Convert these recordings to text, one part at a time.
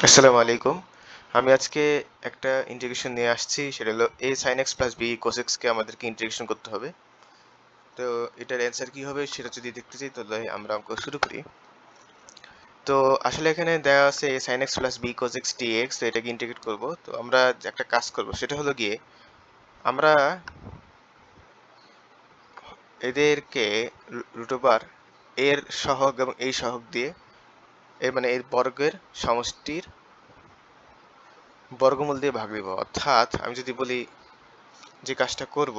আসসালামু আলাইকুম। আমি আজকে একটা ইন্টিগ্রেশন নিয়ে আসছি, সেটা হলো a sin x plus b cos x কে আমাদেরকে ইন্টিগ্রেশন করতে হবে। তো এটার অ্যান্সার কি হবে সেটা যদি দেখতে চাই তাহলে আমরা অঙ্ক শুরু করি। তো আসলে এখানে দেওয়া আছে a sin x plus b cos x dx, তো এটাকে ইন্টিগ্রেট করব। তো আমরা যে একটা কাজ করব সেটা হলো গিয়ে আমরা এদেরকে রুট ওভার এর সহগ এবং এই সহগ দিয়ে এর মানে এর বর্গের সমষ্টির বর্গমূল দিয়ে ভাগ দিব। অর্থাৎ আমি যদি বলি যে কাজটা করব,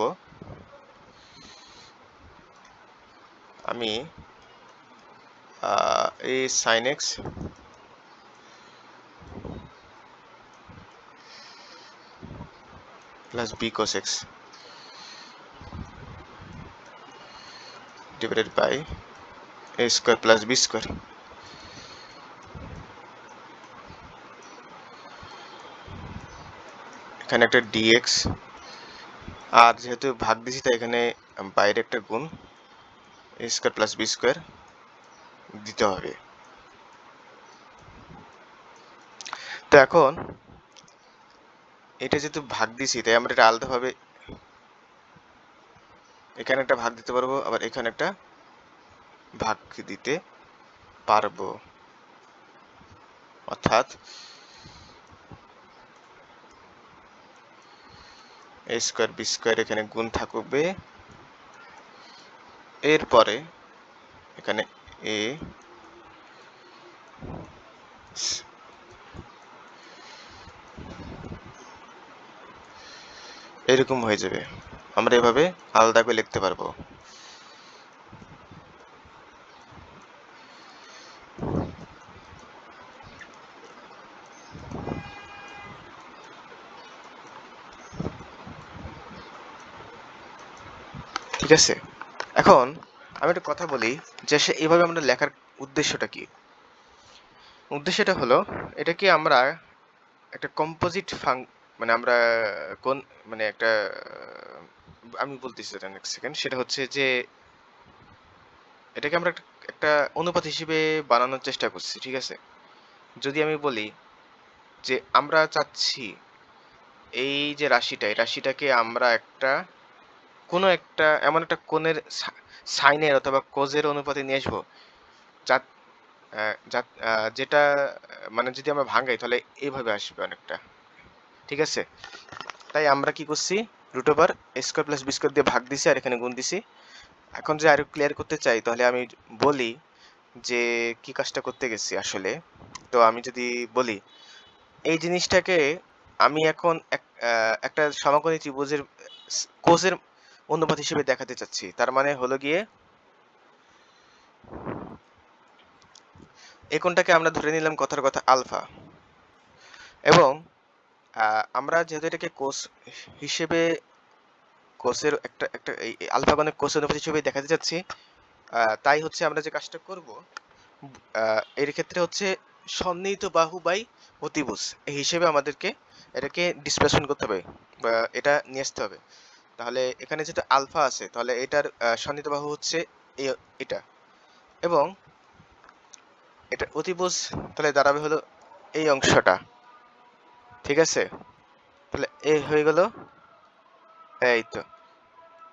আমি a sin x plus b cos x divided by a square plus b square, এখানে একটা dx, আর যেহেতু ভাগ দিছি তাই এখানে বাইরে একটা গুণ a square plus b square দিতে হবে। তো এখন এটা যেহেতু ভাগ দিছি তাই আমরা এটা আলাদাভাবে এখানে একটা ভাগ দিতে পারবো, আবার এখানে একটা ভাগ দিতে পারবো। অর্থাৎ a square b square এখানে গুণ থাকবে, এরপরে এখানে a এরকম হয়ে যাবে। আমরা এভাবে আলাদা করে লিখতে পারবো। ঠিক আছে, এখন আমি একটা কথা বলি যে এভাবে আমরা লেখার উদ্দেশ্যটা কি। উদ্দেশ্যটা হলো এটাকে আমরা একটা কম্পোজিট মানে আমরা কোন মানে একটা আমি বলতেছি এক সেকেন্ড, সেটা হচ্ছে যে এটাকে আমরা একটা অনুপাত হিসেবে বানানোর চেষ্টা করছি। ঠিক আছে, যদি আমি বলি যে আমরা চাচ্ছি এই যে রাশিটা, এই রাশিটাকে আমরা একটা কোনো একটা এমন একটা কোণের সাইনের অথবা কোজের অনুপাতে নিয়ে আসবো যা যেটা মানে যদি আমরা ভাঙাই তাহলে এইভাবে আসবে অনেকটা। ঠিক আছে, তাই আমরা কি করছি, root over a square plus b square দিয়ে ভাগ দিছি আর এখানে গুণ দিছি। এখন যে আরো ক্লিয়ার করতে চাই তাহলে আমি বলি যে কি কাজটা করতে গেছি আসলে। তো আমি যদি বলি এই জিনিসটাকে আমি এখন একটা সমকোণী ত্রিভুজের কোসের অনুপাত হিসেবে দেখাতে চাচ্ছি। তার মানে হলো গিয়ে এই কোণটাকে আমরা ধরে নিলাম কথার কথা আলফা, এবং আমরা যেহেতু এটাকে কোস হিসেবে কোসের একটা একটা এই আলফা কোণের কোস অনুপাত হিসেবে দেখাতে চাচ্ছি, তাই হচ্ছে আমরা যে কাজটা করব এর ক্ষেত্রে হচ্ছে সন্নিহিত বাহু বাই অতিভুজ এই হিসেবে আমাদেরকে এটাকে ডিসপ্লেসমেন্ট করতে হবে বা এটা নিয়ে আসতে হবে। তাহলে এখানে যেটা আলফা আছে তাহলে এটার সন্নিহিত বাহু হচ্ছে এটা, এবং এটা অতিভুজ তাহলে দাঁড়াবে হলো এই অংশটা। ঠিক আছে, তাহলে এই হয়ে গেল, এই তো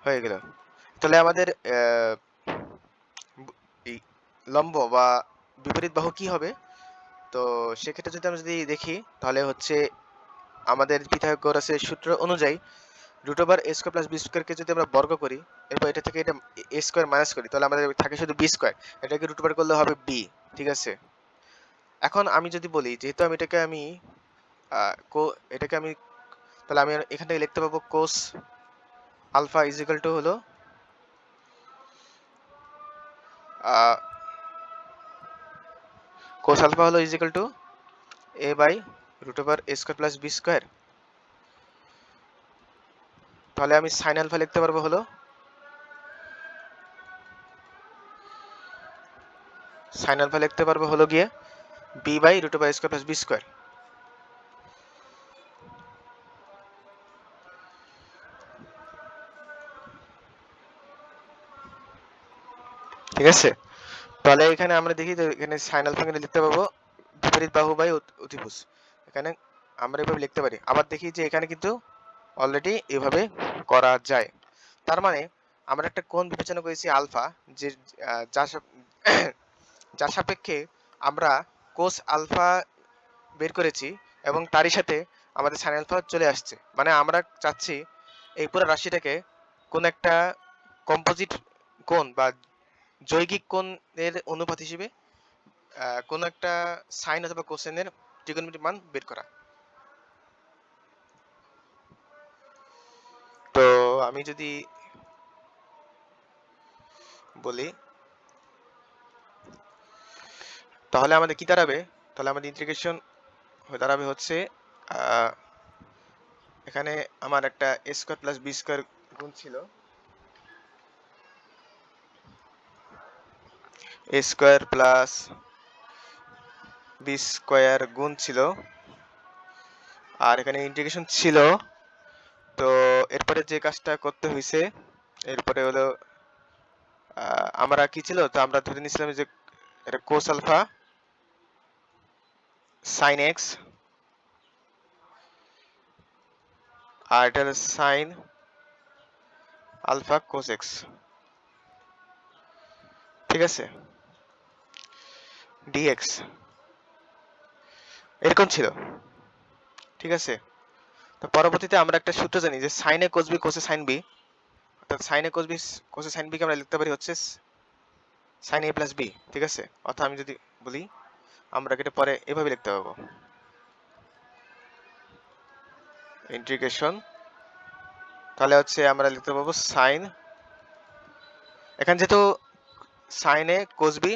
হয়ে গেল। তাহলে আমাদের এই লম্ব বা বিপরীত বাহু কি হবে? তো সেক্ষেত্রে যদি দেখি তাহলে হচ্ছে আমাদের পিথাগোরাসের সূত্র অনুযায়ী root over a square plus B স্কোয়ারকে যদি আমরা বর্গ করি, এরপর এটা থেকে এটা এ স্কোয়ার মাইনাস করি, তাহলে আমাদের থাকে শুধু বি স্কোয়ার, এটাকে রুট ওভার করলে হবে বি। ঠিক আছে, এখন আমি যদি বলি যেহেতু আমি এটাকে আমি তাহলে আমি এখান থেকে লিখতে পাবো cos alpha is equal to হলো কোস আলফা হলো is equal to a by root over a square plus b square. তাহলে আমি সাইন আলফা লিখতে পারবো হলো গিয়ে b by root over a square plus b square. ঠিক আছে, তাহলে এখানে আমরা দেখি যে এখানে সাইন আলফা লিখতে পাবো বিপরীত বাহু বাই অতিভুজ। এখানে আমরা এভাবে লিখতে পারি। আবার দেখি যে এখানে কিন্তু অলরেডি এভাবে করা যায়। তার মানে আমরা একটা কোণ বিবেচনা করেছি আলফা, যে যার সাপেক্ষে আমরা কোস আলফা বের করেছি এবং তারই সাথে আমাদের সাইন আলফা চলে আসছে। মানে আমরা চাচ্ছি এই পুরো রাশিটাকে কোন একটা কম্পোজিট কোণ বা যৌগিক কোণের অনুপাত হিসেবে কোন একটা সাইন অথবা কোসেনের ত্রিকোণমিতিক মান বের করা। তো আমি যদি বলি তাহলে আমাদের কি দাঁড়াবে, তাহলে আমাদের ইন্টিগ্রেশন দাঁড়াবে হচ্ছে এখানে আমার একটা a square plus b square গুণ ছিল, a square plus b square গুণ ছিল, আর এখানে ইন্টিগ্রেশন ছিল। তো এরপরে যে কাজটা করতে হয়েছে এরপরে হলো আমরা কি ছিল, তো আমরা ধরে নিয়েছিলাম যে এটা কোস আলফা সাইন এক্স আর এটা হলো সাইন আলফা কোস এক্স, ঠিক আছে, ডিএক্স এরকম ছিল, ঠিক আছে। তো পরবর্তীতে আমরা একটা সূত্র জানি যে sine A cos B cos A sine B, অর্থাৎ sine A cos B cos A sine B কে আমরা লিখতে পারি হচ্ছে সাইন এ প্লাস বি, ঠিক আছে। অর্থাৎ আমি যদি বলি আমরা এটা পরে এভাবে লিখতে পারবো, ইন্টিগ্রেশন, তাহলে হচ্ছে আমরা লিখতে পারবো সাইন, এখানে যেহেতু sine A cos B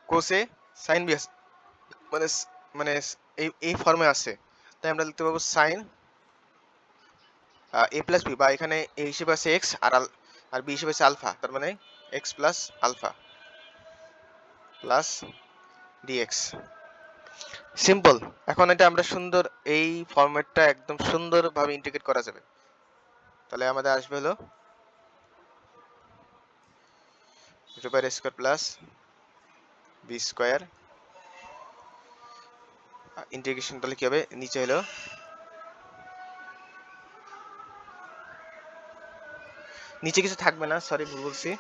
cos A sine B আছে, মানে মানে এই ফর্মে আছে, তাই আমরা লিখতে পারবো সাইন এ প্লাস বি, বা এখানে এ হিসেবে আছে এক্স আর বি হিসেবে আছে আলফা, তার মানে x plus alpha plus dx. Simple. এখন এটা আমরা সুন্দর এই ফরম্যাটটা একদম সুন্দরভাবে ইন্টিগ্রেট করা যাবে। তাহলে আমাদের আসবে হলো root over a square plus b square, integration তাহলে কি হবে, নিচে হলো নিচে কিছু থাকবে না, সরি ভুল বলছি,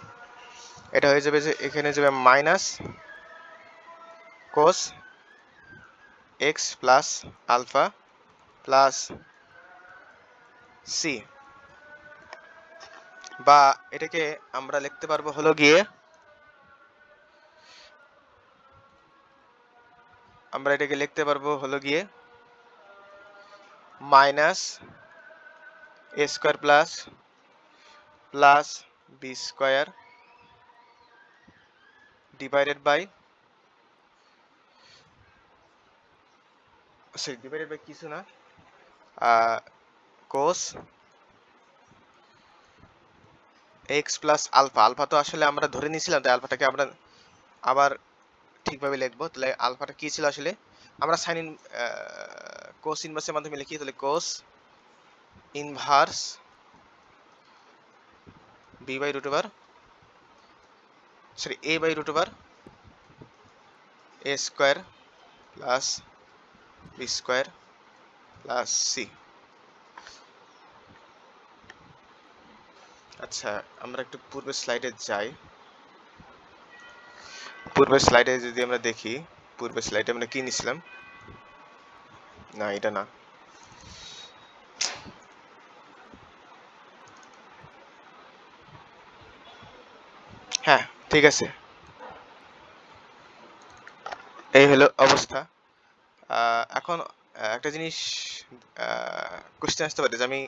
এটা হয়ে যাবে যে এখানে যাবে minus cos x plus alpha plus c, বা এটাকে আমরা লিখতে পারবো হলো গিয়ে minus a square plus b square divided by কিছু না, cos x plus alpha, alpha তো আসলে আমরা ধরে নিয়েছিলাম, তাই আলফাটাকে আমরা আবার ঠিকভাবে লিখবো। তাহলে আলফাটা কি ছিল আসলে, আমরা সাইন কোস ইনভার্সের মাধ্যমে লিখি, তাহলে cos inverse b by root over a by root over a square plus b square plus c. আচ্ছা, আমরা একটু পূর্বের স্লাইডে যাই। পূর্বের স্লাইডে যদি আমরা দেখি, পূর্বের স্লাইডে আমরা কি নিছিলাম, না এটা না, হ্যাঁ ঠিক আছে, এই হলো অবস্থা। এখন একটা জিনিস কোশ্চেন আসতে পারে যে আমি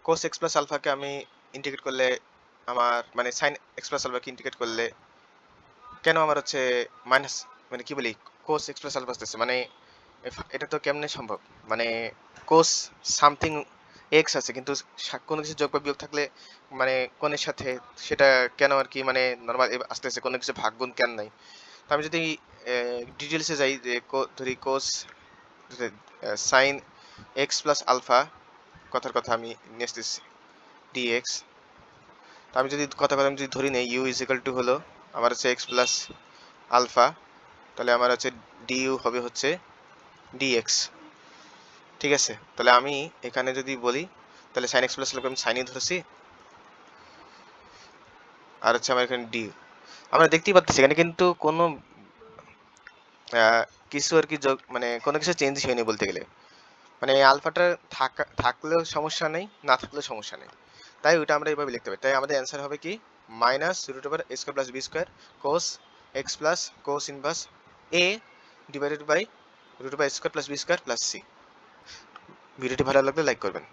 কোস এক্স প্লাস আলফাকে আমি ইন্টিগ্রেট করলে আমার মানে সাইন এক্স প্লাস আলফাকে ইন্টিগ্রেট করলে কেন আমার হচ্ছে মাইনাস, মানে কি বলি, কোস এক্স প্লাস আলফা আসতেছে, মানে এটা তো কেমনে সম্ভব, মানে কোস সামথিং এক্স আছে কিন্তু কোনো কিছু যোগ বা বিয়োগ থাকলে মানে কোণের সাথে সেটা কেন আর কি মানে নর্মাল আসতেছে, কোনো কিছু ভাগ গুণ কেন নাই। তো আমি যদি ডিটেলসে যাই যে ধরি cos sine x plus alpha, কথার কথা আমি নিয়ে আসতেছি ডিএক্স, তো আমি যদি ধরি নেই ইউ ইজ ইকাল টু হলো আমার হচ্ছে এক্স প্লাস আলফা তাহলে আমার হচ্ছে ডিইউ হবে হচ্ছে ডিএক্স। ঠিক আছে, তাহলে আমি এখানে যদি বলি তাহলে সাইন এক্স প্লাস আমি সাইনই ধরেছি, আর হচ্ছে আমার এখানে ডি। আমরা দেখতেই পাচ্ছি এখানে কিন্তু কোনো কিছু আর কি মানে কোনো কিছু চেঞ্জ হয়নি বলতে গেলে। মানে এই আলফাটা থাকলেও সমস্যা নেই, না থাকলেও সমস্যা নেই, তাই ওইটা আমরা এইভাবে লিখতে পারি। তাই আমাদের অ্যান্সার হবে কি minus root over a square plus b square cos x plus cos inverse a divided by root over square plus b square plus c. ভিডিওটি ভালো লাগলে লাইক করবেন।